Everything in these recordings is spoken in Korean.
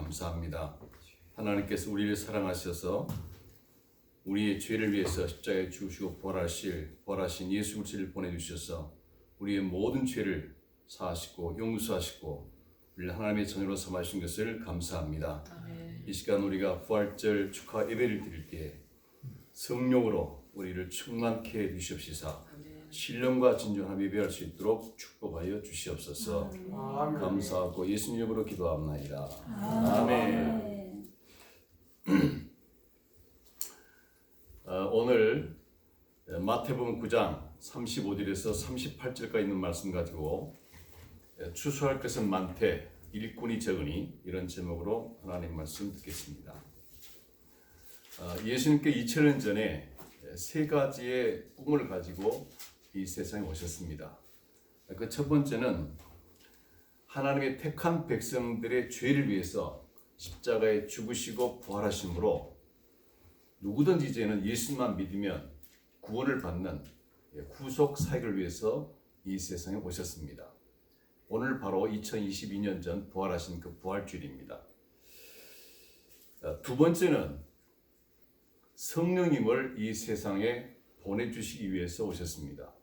감사합니다. 하나님께서 우리를 사랑하셔서 우리의 죄를 위해서 십자가에 죽으시고 부활하신 예수 그리스도를 보내주셔서 우리의 모든 죄를 사하시고 용서하시고 우리를 하나님의 자녀로 삼으신 것을 감사합니다. 이 시간 우리가 부활절 축하 예배를 드릴 때 성령으로 우리를 충만케 해 주시옵시사 신령과 진정함 예배할 수 있도록 축복하여 주시옵소서. 감사하고 예수님 이름으로 기도합나이다. 아멘. 오늘 마태복음 9장 35절에서 38절까지 있는 말씀 가지고 추수할 것은 많되 일꾼이 적으니 이런 제목으로 하나님 말씀 듣겠습니다. 예수님께 2000년 전에 세 가지의 꿈을 가지고 이 세상에 오셨습니다. 그 첫 번째는 하나님의 택한 백성들의 죄를 위해서 십자가에 죽으시고 부활하심으로 누구든지 이제는 예수만 믿으면 구원을 받는 구속 사역을 위해서 이 세상에 오셨습니다. 오늘 바로 2022년 전 부활하신 그 부활주일입니다. 두 번째는 성령님을 이 세상에 보내주시기 위해서 오셨습니다.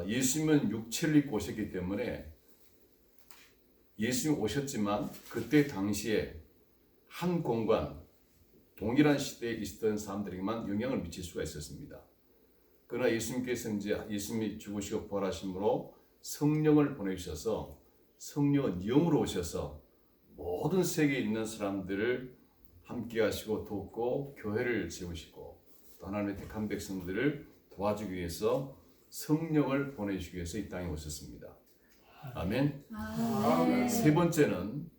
예수님은 육체를 입고 오셨기 때문에 예수님 오셨지만 그때 당시에 한 공간, 동일한 시대에 있었던 사람들에게만 영향을 미칠 수가 있었습니다. 그러나 예수님께서 이제 예수님이 죽으시고 부활하심으로 성령을 보내주셔서 성령은 영으로 오셔서 모든 세계에 있는 사람들을 함께 하시고 돕고 교회를 세우시고 또 하나님의 택한 백성들을 도와주기 위해서 성령을 보내주시기 위해서 이 땅에 오셨습니다. 아멘. 세 번째는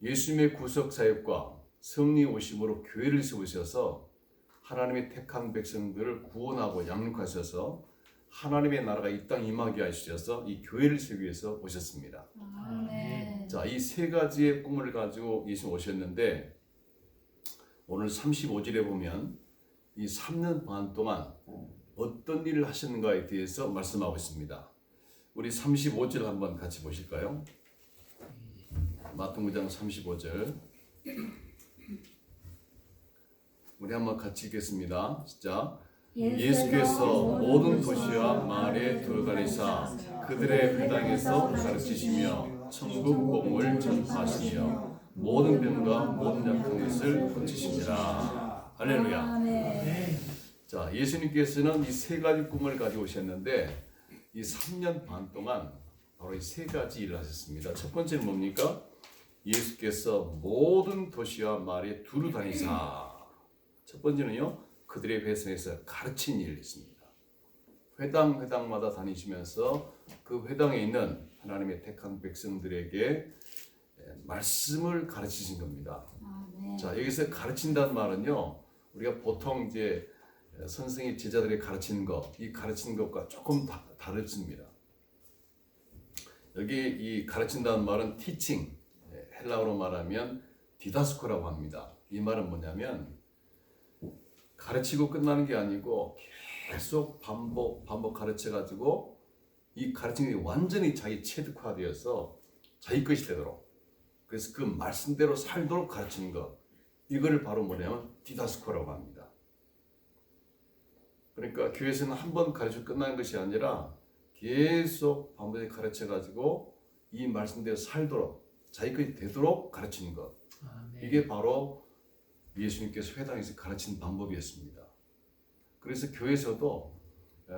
예수님의 구속 사역과 성령 오심으로 교회를 세우셔서 하나님의 택한 백성들을 구원하고 양육하셔서 하나님의 나라가 이 땅에 임하게 하셔서 이 교회를 세우기 위해서 오셨습니다. 자, 이 세 가지의 꿈을 가지고 예수님 오셨는데 오늘 35절에 보면 이 3년 반 동안 어떤 일을 하셨는가에 대해서 말씀하고 있습니다. 우리 35절 한번 같이 보실까요? 마태복음 9장 35절 우리 한번 같이 읽겠습니다. 시작. 예수께서 모든 도시와 마을에 돌아다니사 그들의 회당에서 가르치시며 천국 복음을 전파하시며 모든 병과 모든 약한 것을 고치시니라. 할렐루야. 자, 예수님께서는 이 세 가지 꿈을 가지고 오셨는데 이 3년 반 동안 바로 이 세 가지 일을 하셨습니다. 첫 번째는 뭡니까? 예수께서 모든 도시와 마을에 두루 다니사. 첫 번째는요, 그들의 회당에서 가르친 일을 했습니다. 회당마다 다니시면서 그 회당에 있는 하나님의 택한 백성들에게 말씀을 가르치신 겁니다. 자, 여기서 가르친다는 말은요, 우리가 보통 이제 선생이 제자들에게 가르치는 것, 이 가르치는 것과 조금 다릅니다. 여기 이 가르친다는 말은 teaching, 헬라어로 말하면 디다스코라고 합니다. 이 말은 뭐냐면 가르치고 끝나는 게 아니고 계속 반복 가르쳐가지고 이 가르치는 게 완전히 자기 체득화되어서 자기 것이 되도록, 그래서 그 말씀대로 살도록 가르치는 것, 이거를 바로 뭐냐면 디다스코라고 합니다. 그러니까 교회에서는 한 번 가르쳐 끝나는 것이 아니라 계속 반복해서 가르쳐가지고 이 말씀대로 살도록 자기 것이 되도록 가르치는 것, 이게 바로 예수님께서 회당에서 가르친 방법이었습니다. 그래서 교회에서도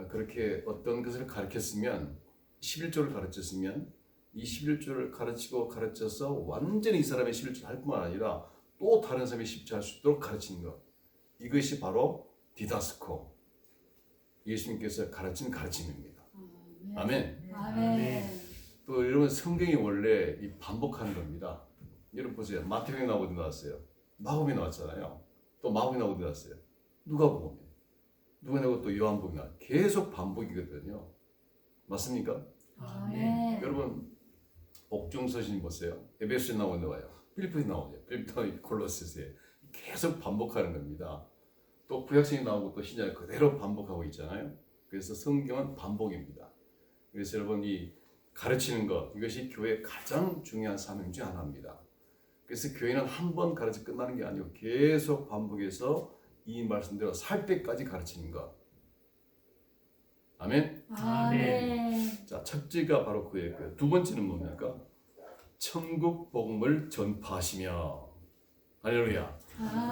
그렇게 어떤 것을 가르쳤으면 11조를 가르쳤으면 이 11조를 가르쳐서 완전히 이 사람의 11조를 할 뿐만 아니라 또 다른 사람이 10조 할 수 있도록 가르치는 것, 이것이 바로 디다스코, 예수님께서 가르친 가르침입니다. 아멘. 또 여러분, 성경이 원래 이 반복하는 겁니다. 여러분 보세요. 마태복음이 나오고 어디 나왔어요? 마가복음이 나왔잖아요. 또 마가복음이 나오고 어디 나왔어요? 누가복음이. 누가 나오고 또 요한복음이 나와요. 계속 반복이거든요. 맞습니까? 아멘. 여러분, 복중서신 보세요. 에베소에 나오고 나와요. 필리포에 나오죠. 필리포, 콜로세서에 계속 반복하는 겁니다. 또 구약성이 나오고 또 신약이 그대로 반복하고 있잖아요. 그래서 성경은 반복입니다. 그래서 여러분, 이 가르치는 것, 이것이 교회의 가장 중요한 사명 중 하나입니다. 그래서 교회는 한 번 가르쳐 끝나는 게 아니고 계속 반복해서 이 말씀대로 살 때까지 가르치는 것. 아멘. 아멘. 자, 첫째가 바로 그였고요. 두 번째는 뭡니까? 천국 복음을 전파하시며. 할렐루야.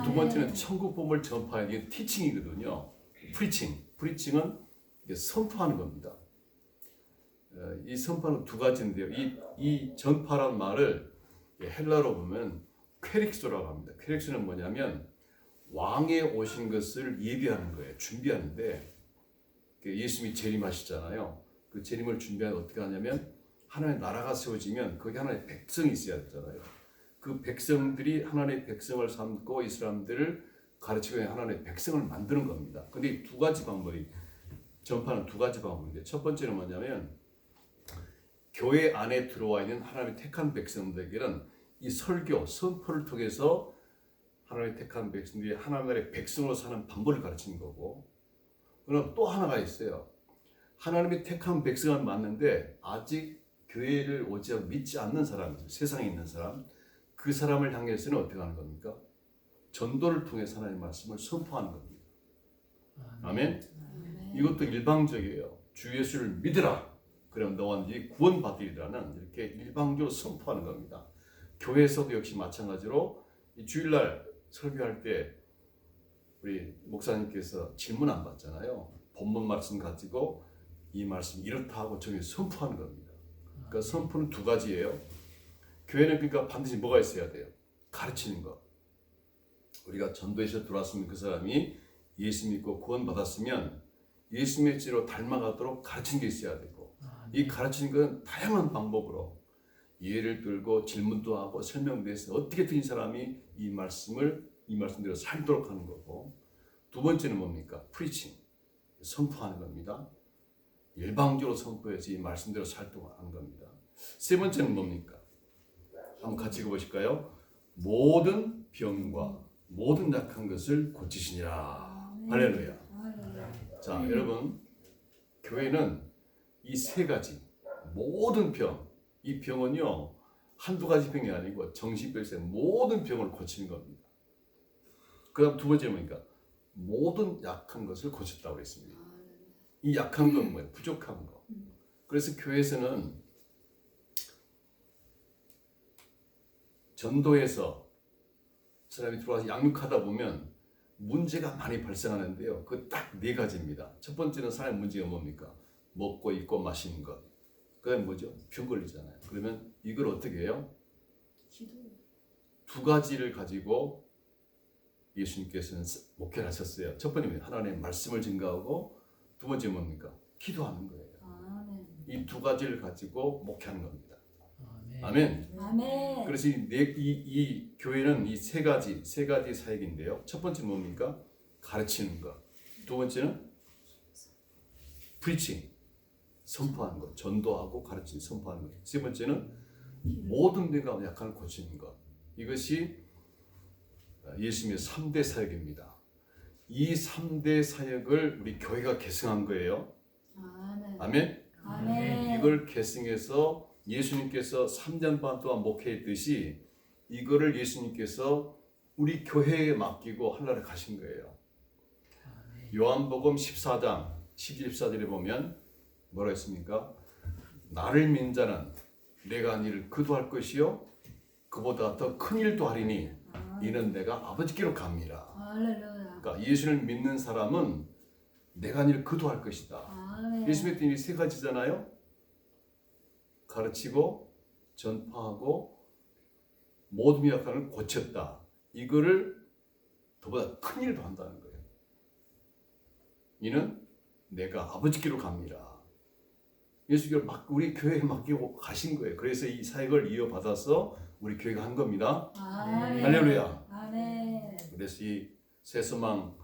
두 번째는 천국 복음을 전파하는 게 티칭이거든요. 프리칭은 이게 선포하는 겁니다. 이 선포는 두 가지인데요. 이 전파라는 말을 헬라로 보면 퀘릭소라고 합니다. 퀘릭소는 뭐냐면 왕의 오신 것을 예비하는 거예요. 준비하는데 예수님이 재림하시잖아요. 그 재림을 준비하는 어떻게 하냐면 하나님의 나라가 세워지면 거기 하나님의 백성이 있어야 되잖아요. 그 백성들이 하나님의 백성을 삼고 이 사람들을 가르치고 하나님의 백성을 만드는 겁니다. 근데 이 두 가지 방법이 전파는 두 가지 방법인데 첫 번째는 뭐냐면 교회 안에 들어와 있는 하나님의 택한 백성들에게는 이 설교, 선포를 통해서 하나님의 택한 백성들이 하나님의 백성으로 사는 방법을 가르치는 거고 그럼 또 하나가 있어요. 하나님의 택한 백성은 맞는데 아직 교회를 오지 않고 믿지 않는 사람, 세상에 있는 사람 그 사람을 향해서는 어떻게 하는 겁니까? 전도를 통해서 하나님의 말씀을 선포하는 겁니다. 아멘? 이것도 일방적이에요. 주 예수를 믿으라. 그럼 너와 네 구원받으리라는 이렇게 일방적으로 선포하는 겁니다. 교회에서도 역시 마찬가지로 이 주일날 설교할 때 우리 목사님께서 질문 안 받잖아요. 본문 말씀 가지고 이 말씀 이렇다 하고 저기 선포하는 겁니다. 그러니까 선포는 두 가지예요. 교회는 그러니까 반드시 뭐가 있어야 돼요? 가르치는 것. 우리가 전도에서 들어왔으면 그 사람이 예수 믿고 구원받았으면 예수님의 지로 닮아가도록 가르치는 게 있어야 되고 이 가르치는 건 다양한 방법으로 예를 들고 질문도 하고 설명도 해서 어떻게든 이 사람이 이 말씀대로 살도록 하는 거고 두 번째는 뭡니까? 프리칭, 선포하는 겁니다. 일방적으로 선포해서 이 말씀대로 살도록 하는 겁니다. 세 번째는 뭡니까? 한번 같이 읽어보실까요? 모든 병과 모든 약한 것을 고치시니라. 할렐루야. 자, 여러분 교회는 이 세 가지 모든 병, 이 병은요 한두 가지 병이 아니고 정신병에서 모든 병을 고치는 겁니다. 그 다음 두 번째는 뭡니까? 모든 약한 것을 고쳤다고 했습니다. 이 약한 건 뭐예요? 부족한 거. 그래서 교회에서는 전도에서 사람이 들어와서 양육하다 보면 문제가 많이 발생하는데요. 그 딱 네 가지입니다. 첫 번째는 사람의 문제가 뭡니까? 먹고 입고 마시는 것. 그다음에 뭐죠? 병 걸리잖아요. 그러면 이걸 어떻게 해요? 두 가지를 가지고 예수님께서는 목회를 하셨어요. 첫 번째는 하나님의 말씀을 증거하고 두 번째 뭡니까? 기도하는 거예요. 이 두 가지를 가지고 목회하는 겁니다. 아멘. 아멘. 그래서 이 교회는 이 세 가지 사역인데요. 첫 번째는 뭡니까? 가르치는 것. 두 번째는 프리칭, 선포하는 것. 전도하고 가르치는 선포하는 것. 세 번째는 모든 데가 약한을 고치는 것. 이것이 예수님의 3대 사역입니다. 이 3대 사역을 우리 교회가 계승한 거예요. 아멘. 아멘. 이걸 계승해서 예수님께서 3년 반 동안 목회했듯이 이거를 예수님께서 우리 교회에 맡기고 하늘나라에 가신 거예요. 요한복음 14장 14절에 보면 뭐라 했습니까? 나를 믿는 자는 내가 한 일을 그도 할 것이요 그보다 더 큰 일도 하리니 이는 내가 아버지께로 갑니다. 그러니까 예수를 믿는 사람은 내가 한 일을 그도 할 것이다. 예수님의 일이 세 가지잖아요. 가르치고 전파하고 모든 약한을 고쳤다. 이거를 더보다 큰 일도 한다는 거예요. 이는 내가 아버지께로 갑니다. 예수께로 우리 교회에 맡기고 가신 거예요. 그래서 이 사역을 이어받아서 우리 교회가 한 겁니다. 할렐루야. 그래서 이 새소망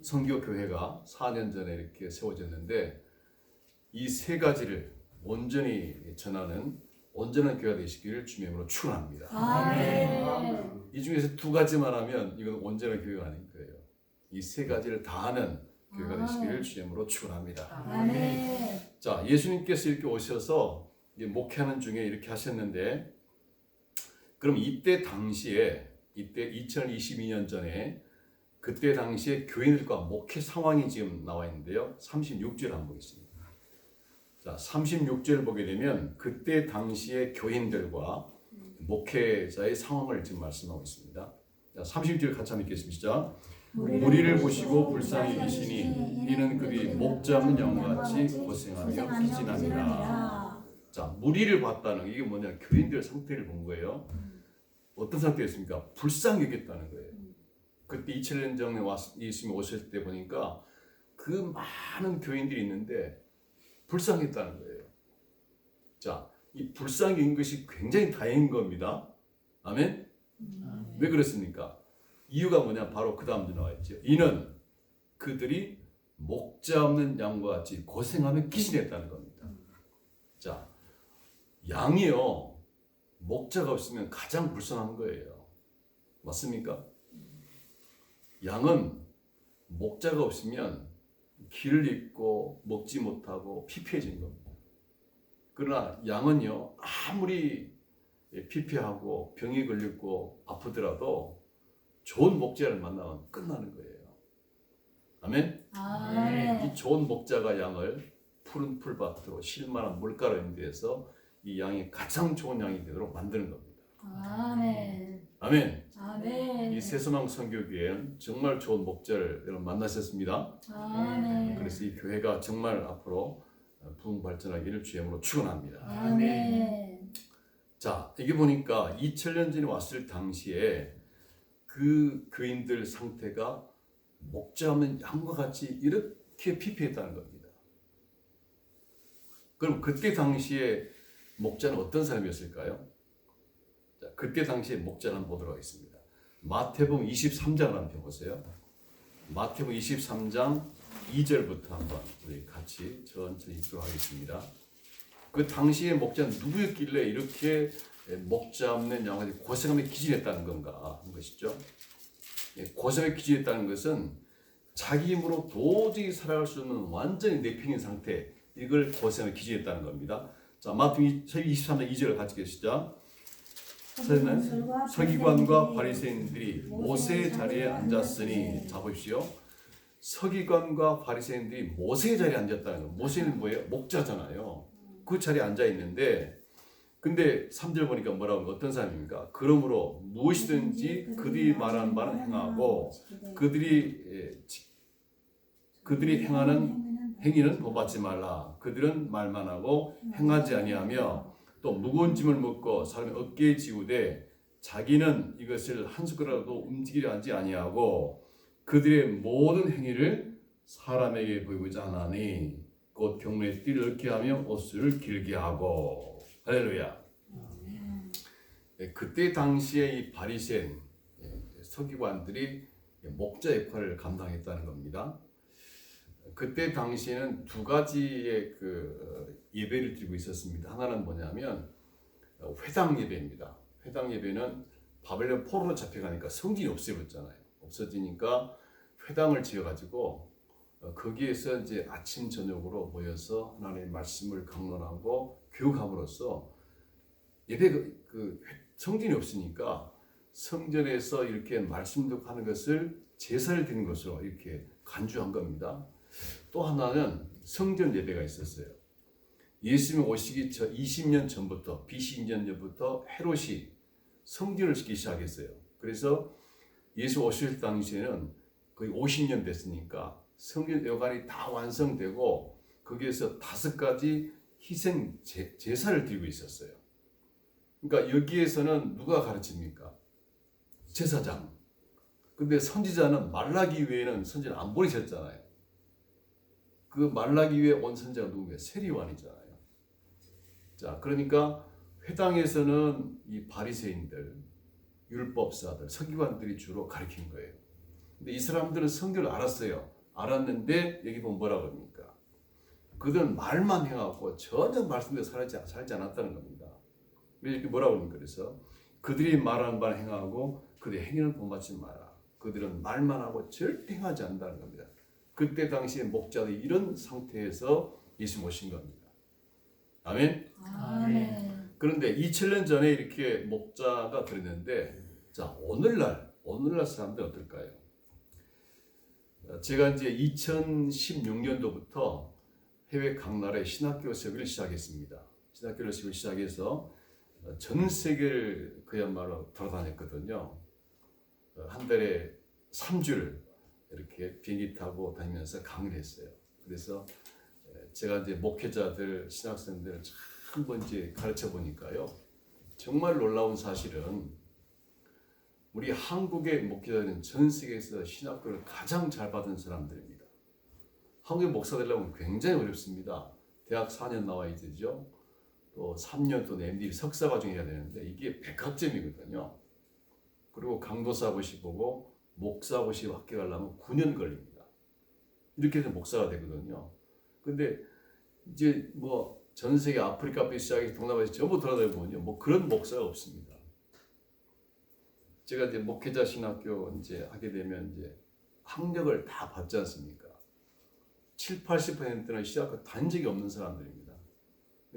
선교교회가 4년 전에 이렇게 세워졌는데 이 세 가지를 온전히 전하는 온전한 교회가 되시기를 주님의 이름으로 축원합니다. 이 중에서 두 가지만 하면 이건 온전한 교회가 아닌 거예요. 이 세 가지를 다 하는 교회가 되시기를 주님의 이름으로 축원합니다. 자, 예수님께서 이렇게 오셔서 목회하는 중에 이렇게 하셨는데 그럼 이때 2022년 전에 그때 당시에 교인들과 목회 상황이 지금 나와 있는데요. 36절 한번 보겠습니다. 자, 36절 보게 되면 그때 당시에 교인들과 목회자의 상황을 지금 말씀하고 있습니다. 자, 30절 같이 한번 읽겠습니다. 시작. 무리를 보시고 불쌍히 여기시니 이는 그들이 목 잡는 양같이 고생하며 기진하니라. 자, 무리를 봤다는 이게 뭐냐? 교인들 상태를 본 거예요. 어떤 상태였습니까? 불쌍히 여겼다는 거예요. 그때 2000년 전에 예수님이 오실 때 보니까 그 많은 교인들이 있는데 불쌍했다는 거예요. 자, 이 불쌍히 여긴 것이 굉장히 다행인 겁니다. 아멘? 왜 그렇습니까? 이유가 뭐냐? 바로 그 다음에 나와 있죠. 이는 그들이 목자 없는 양과 같이 고생하며 기진했다는 겁니다. 자, 양이요, 목자가 없으면 가장 불쌍한 거예요. 맞습니까? 양은 목자가 없으면 길을 잃고 먹지 못하고 피폐해진 겁니다. 그러나 양은요, 아무리 피폐하고 병이 걸리고 아프더라도 좋은 목자를 만나면 끝나는 거예요. 아멘? 아멘. 이 좋은 목자가 양을 푸른 풀밭으로 쉴만한 물가로 인도해서 이 양이 가장 좋은 양이 되도록 만드는 겁니다. 아멘. 아멘. 아멘. 이 새소망 선교교회는 정말 좋은 목자를 여러분 만나셨습니다. 아멘. 그래서 이 교회가 정말 앞으로 부흥 발전하기를 주님으로 축원합니다. 아멘. 자, 이게 보니까 2000년 전에 왔을 당시에 그 교인들 상태가 목자 없는 양과 같이 이렇게 피폐했다는 겁니다. 그럼 그때 당시에 목자는 어떤 사람이었을까요? 자, 그때 당시에 목자를 한번 보도록 하겠습니다. 마태복음 23장을 한번 펴보세요. 마태복음 23장 2절부터 한번 우리 같이 천천히 읽도록 하겠습니다. 그 당시에 목자는 누구였길래 이렇게 목자 없는 양아지 고생하며 기진했다는 건가 하는 것이죠. 고생하며 기진했다는 것은 자기 힘으로 도저히 살아갈 수 없는 완전히 내팽인 상태, 이걸 고생하며 기진했다는 겁니다. 자, 마태복음 23장 2절을 같이 읽으시죠. 서기관과 바리새인들이 모세의 자리에 앉았으니, 자 보십시오. 서기관과 바리새인들이 모세의 자리에 앉았다는 거. 모세는 뭐예요? 목자잖아요. 그 자리에 앉아 있는데, 근데 3절 보니까 뭐라고, 어떤 사람입니까? 그러므로 무엇이든지 그들이 말하는 바는 행하고 그들이 행하는 행위는 본받지 말라. 그들은 말만 하고 행하지 아니하며 또 무거운 짐을 묶고 사람의 어깨에 지우되 자기는 이것을 한 숟가락도 움직이려 하지 아니하고 그들의 모든 행위를 사람에게 보이고자 하나니 곧 경문에 띠를 얽게 하며 옷을 길게 하고. 할렐루야. 그때 당시에 이 바리새인 서기관들이 목자 역할을 감당했다는 겁니다. 그때 당시에는 두 가지의 예배를 드리고 있었습니다. 하나는 뭐냐면 회당 예배입니다. 회당 예배는 바벨론 포로로 잡혀가니까 성전이 없어졌잖아요. 없어지니까 회당을 지어가지고 거기에서 이제 아침 저녁으로 모여서 하나님의 말씀을 강론하고 교육함으로써 예배 성전이 없으니까 성전에서 이렇게 말씀 듣는 것을 제사를 드리는 것으로 이렇게 간주한 겁니다. 또 하나는 성전 예배가 있었어요. 예수님이 오시기 전 20년 전부터 BC 2년 전부터 헤롯이 성전을 짓기 시작했어요. 그래서 예수 오실 당시에는 거의 50년 됐으니까 성전 여관이 다 완성되고 거기에서 5가지 희생 제사를 드리고 있었어요. 그러니까 여기에서는 누가 가르칩니까? 제사장. 근데 선지자는 말라기 외에는 선지자를 안 보내셨잖아요. 그 말라기 위에 온 선지자가 누구예요? 세리완이잖아요. 자, 그러니까 회당에서는 이 바리새인들, 율법사들, 서기관들이 주로 가르친 거예요. 근데 이 사람들은 성경을 알았어요. 알았는데 여기 보면 뭐라고 합니까? 그들은 말만 해갖고 전혀 말씀대로 살지 않았다는 겁니다. 이렇게 뭐라고 합니까? 그래서 그들이 말하는 바를 행하고 그들의 행위는 본받지 마라. 그들은 말만 하고 절대 행하지 않는다는 겁니다. 그때 당시에 목자들이 이런 상태에서 예수 모신 겁니다. 아멘? 아멘. 그런데 2000년 전에 이렇게 목자가 그랬는데, 자, 오늘날 사람들 어떨까요? 제가 이제 2016년도부터 해외 각 나라의 신학교 세계를 시작했습니다. 신학교를 시작해서 전 세계를 그야말로 돌아다녔거든요. 한 달에 3주를 이렇게 비행기 타고 다니면서 강의를 했어요. 그래서 제가 이제 목회자들, 신학생들을 한번 이제 가르쳐 보니까요. 정말 놀라운 사실은 우리 한국의 목회자들은 전 세계에서 신학교를 가장 잘 받은 사람들입니다. 한국의 목사 되려면 굉장히 어렵습니다. 대학 4년 나와야 되죠. 또 3년 또 MD 석사 과정 해야 되는데 이게 백학점이거든요. 그리고 강도사 고시 보고 목사 고시 합격하려면 9년 걸립니다. 이렇게 해서 목사가 되거든요. 근데 이제 뭐 전 세계 아프리카부터 시작해서 동남아에서 전부 돌아다니면요, 뭐 그런 목사가 없습니다. 제가 이제 목회자 신학교 이제 하게 되면 이제 학력을 다 받지 않습니까? 70~80%는 신학교 다닌 적이 없는 사람들입니다.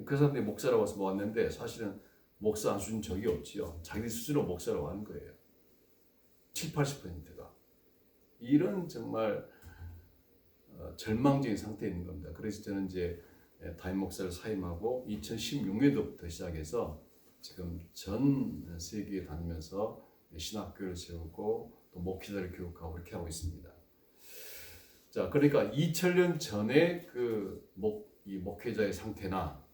그 사람들이 목사라고 와서 왔는데 사실은 목사 안 주신 적이 없지요. 자기 스스로 목사라고 하는 거예요. 70~80%가. 이런 정말 절망적인 상태에 있는 겁니다. 그래서 저는 이제 담임 목사를 사임하고 2016년도부터 시작해서 지금 전 세계에 다니면서 신학교를 세우고 또 목회자를 교육하고 이렇게 하고 있습니다. 자, 그러니까 2000년 전에 이 목회자의 상태나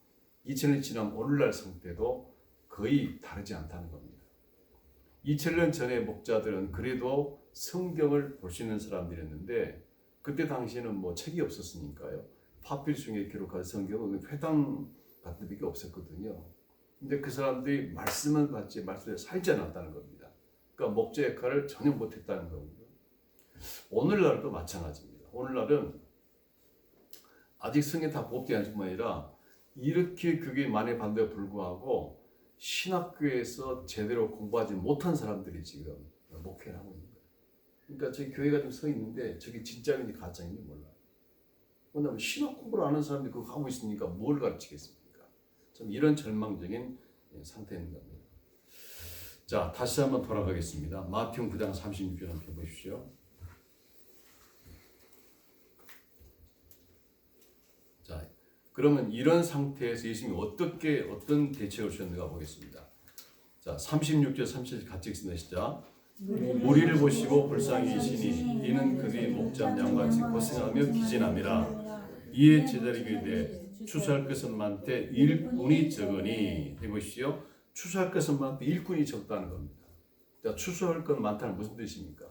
2000년 지난 오늘날 상태도 거의 다르지 않다는 겁니다. 2000년 전의 목자들은 그래도 성경을 볼 수 있는 사람들이었는데 그때 당시에는 뭐 책이 없었으니까요. 파피루스에 기록한 성경은 회당 같은 게 없었거든요. 근데 그 사람들이 말씀을 받지 말씀을 살지 않았다는 겁니다. 그러니까 목자 역할을 전혀 못했다는 겁니다. 오늘날도 마찬가지입니다. 오늘날은 아직 성경이 다 복잡한 뿐만 아니라 이렇게 그게 많이 반대에 불구하고 신학교에서 제대로 공부하지 못한 사람들이 지금 목회를 하고 있는 거예요. 그러니까 저희 교회가 좀 서 있는데 저게 진짜인지 가짜인지 몰라요. 왜냐하면 신학 공부를 아는 사람들이 그거 하고 있으니까 뭘 가르치겠습니까? 좀 이런 절망적인 상태에 있는 겁니다. 자, 다시 한번 돌아가겠습니다. 마태복음 9장 36절 한번 보십시오. 자, 그러면 이런 상태에서 예수님이 어떤 대책을 주셨는가 보겠습니다. 자, 36절 37절 같이 읽습니다. 시작. 무리를 보시고 불쌍히 여기시니 이는 그들이 목잠 양같이 고생하며 기진함이라. 이에 제자들이 이르되 추수할 것은 많되 일꾼이 적으니. 해보십시오. 추수할 것은 많되 일꾼이 적다는 겁니다. 자, 추수할 건 많다는 무슨 뜻입니까?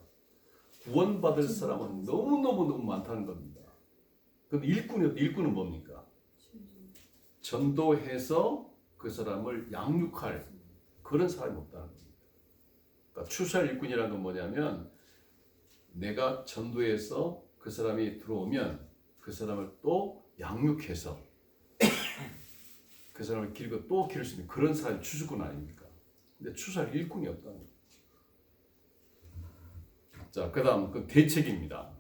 구원받을 사람은 너무 많다는 겁니다. 그런데 일꾼은 뭡니까? 전도해서 그 사람을 양육할 그런 사람이 없다는 겁니다. 그러니까 추수할 일꾼이라는 건 뭐냐면 내가 전도해서 그 사람이 들어오면 그 사람을 또 양육해서 그 사람을 기르고 또 기를 수 있는 그런 사람이 추수꾼 아닙니까? 근데 추수할 일꾼이 없다는 거예요. 자, 그 다음 그 대책입니다.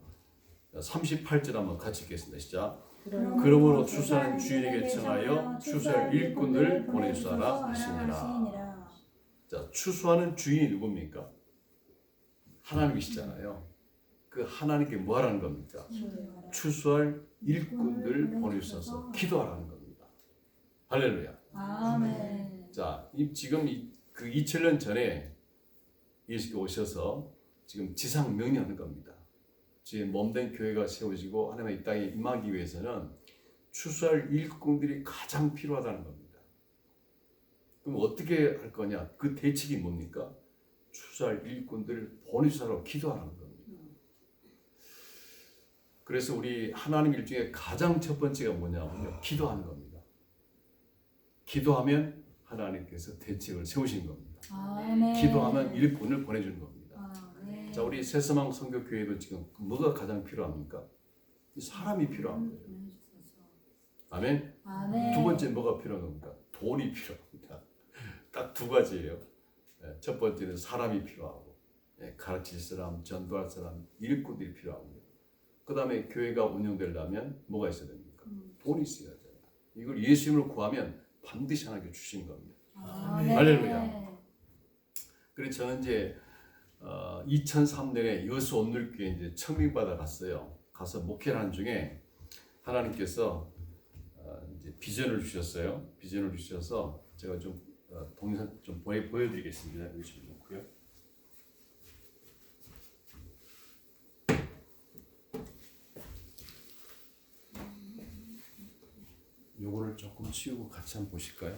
38절 한번 같이 읽겠습니다. 시작. 그러므로 추수하는 주인에게 청하여 추수할 일꾼을 보내주사라 하시니라. 자, 추수하는 주인이 누굽니까? 하나님이시잖아요. 그 하나님께 뭐 하라는 겁니까? 추수할 일꾼들 보내주셔서 기도하라는 겁니다. 할렐루야. 아멘. 자, 지금 그 2000년 전에 예수께 오셔서 지금 지상 명령하는 겁니다. 지금 몸된 교회가 세워지고 하나님의 이 땅에 임하기 위해서는 추수할 일꾼들이 가장 필요하다는 겁니다. 그럼 어떻게 할 거냐? 그 대책이 뭡니까? 추수할 일꾼들 보내주사라고 기도하라는 겁니다. 그래서 우리 하나님 일 중에 가장 첫 번째가 뭐냐면요, 기도하는 겁니다. 기도하면 하나님께서 대책을 세우신 겁니다. 아멘. 기도하면 일꾼을 보내주는 겁니다. 아멘. 자, 우리 새서망 선교교회도 지금 뭐가 가장 필요합니까? 사람이 필요한 거예요. 아멘. 아멘. 두 번째 뭐가 필요한 겁니까? 돈이 필요합니다. 딱 두 가지예요. 첫 번째는 사람이 필요하고, 가르칠 사람, 전도할 사람, 일꾼들이 필요합니다. 그 다음에 교회가 운영되려면 뭐가 있어야 됩니까? 돈이 있어야 돼요. 이걸 예수님을 구하면 반드시 하나님께 주시는 겁니다. 아멘. 할렐루야. 그래서 저는 이제 2003년에 여수 온누리교회 이제 청빙받아 갔어요. 가서 목회를 하는 중에 하나님께서 이제 비전을 주셨어요. 비전을 주셔서 제가 좀 동영상 좀 보여드리겠습니다. 여기 좀 놓고요. 요거를 조금 치우고 같이 한번 보실까요?